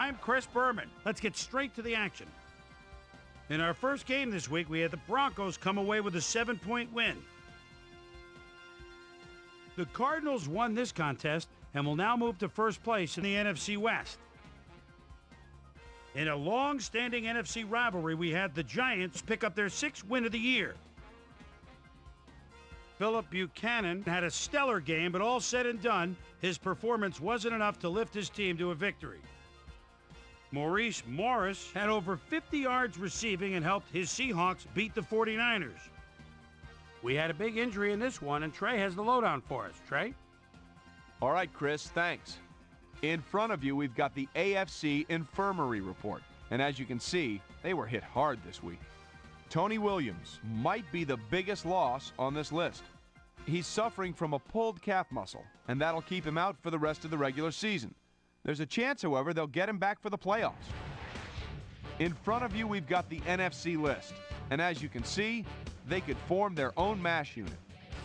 I'm Chris Berman. Let's get straight to the action. In our first game this week, we had the Broncos come away with a 7-point win. The Cardinals won this contest and will now move to first place in the NFC West. In a long-standing NFC rivalry, we had the Giants pick up their 6th win of the year. Philip Buchanan had a stellar game, but all said and done, his performance wasn't enough to lift his team to a victory. Maurice Morris had over 50 yards receiving and helped his Seahawks beat the 49ers. We had a big injury in this one, and Trey has the lowdown for us. Trey? All right, Chris, thanks. In front of you, we've got the AFC Infirmary Report. And as you can see, they were hit hard this week. Tony Williams might be the biggest loss on this list. He's suffering from a pulled calf muscle, and that'll keep him out for the rest of the regular season. There's a chance, however, they'll get him back for the playoffs. In front of you, we've got the NFC list. And as you can see, they could form their own MASH unit.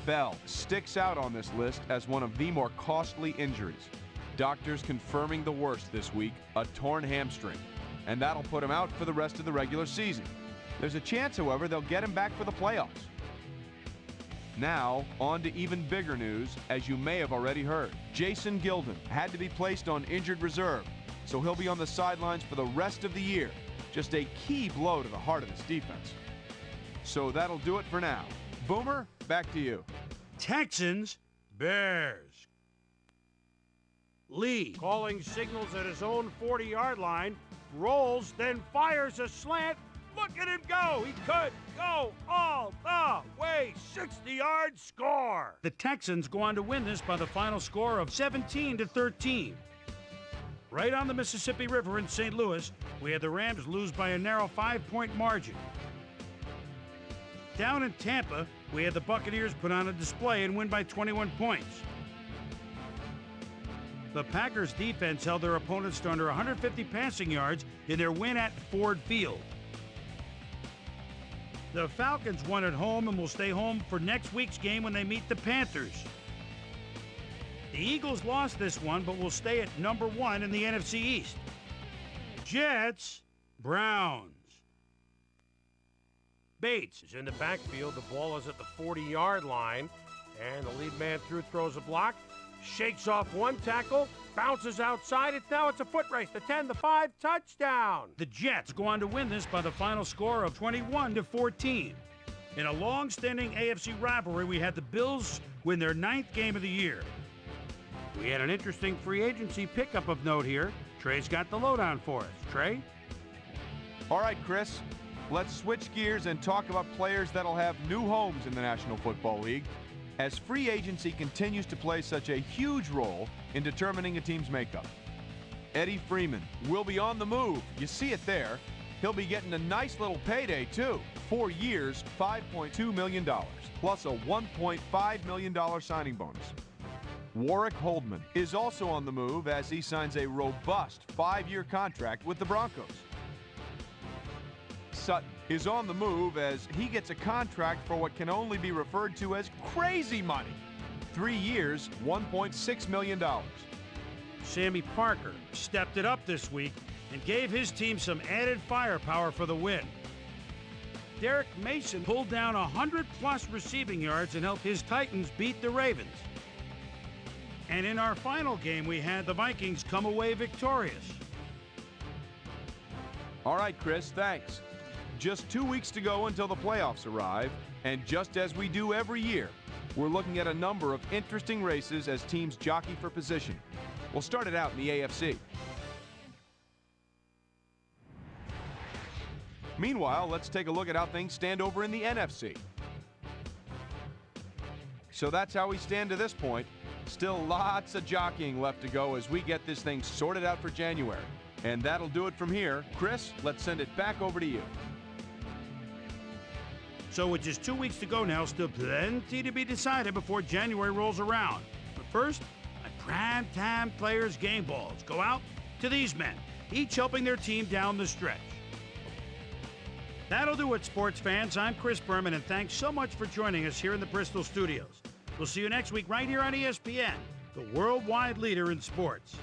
Bell sticks out on this list as one of the more costly injuries. Doctors confirming the worst this week, a torn hamstring. And that'll put him out for the rest of the regular season. There's a chance, however, they'll get him back for the playoffs. Now, on to even bigger news, as you may have already heard. Jason Gilden had to be placed on injured reserve, so he'll be on the sidelines for the rest of the year. Just a key blow to the heart of this defense. So that'll do it for now. Boomer, back to you. Texans, Bears. Lee, calling signals at his own 40-yard line, rolls, then fires a slant. Look at him go! He could go all the way. 60-yard score. The Texans go on to win this by the final score of 17-13. Right on the Mississippi River in St. Louis, we had the Rams lose by a narrow 5-point margin. Down in Tampa, we had the Buccaneers put on a display and win by 21 points. The Packers defense held their opponents to under 150 passing yards in their win at Ford Field. The Falcons won at home and will stay home for next week's game when they meet the Panthers. The Eagles lost this one, but will stay at number 1 in the NFC East. Jets, Browns. Bates is in the backfield. The ball is at the 40-yard line, and the lead man throws a block, shakes off one tackle, bounces outside. Now it's a foot race. The 10, the 5, touchdown. The Jets go on to win this by the final score of 21-14. In a long-standing AFC rivalry, we had the Bills win their 9th game of the year. We had an interesting free agency pickup of note here. Trey's got the lowdown for us. Trey? All right, Chris. Let's switch gears and talk about players that'll have new homes in the National Football League, as free agency continues to play such a huge role in determining a team's makeup. Eddie Freeman will be on the move. You see it there. He'll be getting a nice little payday, too. 4 years, $5.2 million, plus a $1.5 million signing bonus. Warwick Holdman is also on the move as he signs a robust 5-year contract with the Broncos. Sutton is on the move as he gets a contract for what can only be referred to as crazy money. 3 years, $1.6 million. Sammy Parker stepped it up this week and gave his team some added firepower for the win. Derek Mason pulled down 100-plus receiving yards and helped his Titans beat the Ravens. And in our final game, we had the Vikings come away victorious. All right, Chris, thanks. Just 2 weeks to go until the playoffs arrive, and just as we do every year, we're looking at a number of interesting races as teams jockey for position. We'll start it out in the AFC. Meanwhile, let's take a look at how things stand over in the NFC. So that's how we stand to this point. Still lots of jockeying left to go as we get this thing sorted out for January. And that'll do it from here. Chris, let's send it back over to you. So with just 2 weeks to go now, still plenty to be decided before January rolls around. But first, my primetime players' game balls go out to these men, each helping their team down the stretch. That'll do it, sports fans. I'm Chris Berman, and thanks so much for joining us here in the Bristol studios. We'll see you next week right here on ESPN, the worldwide leader in sports.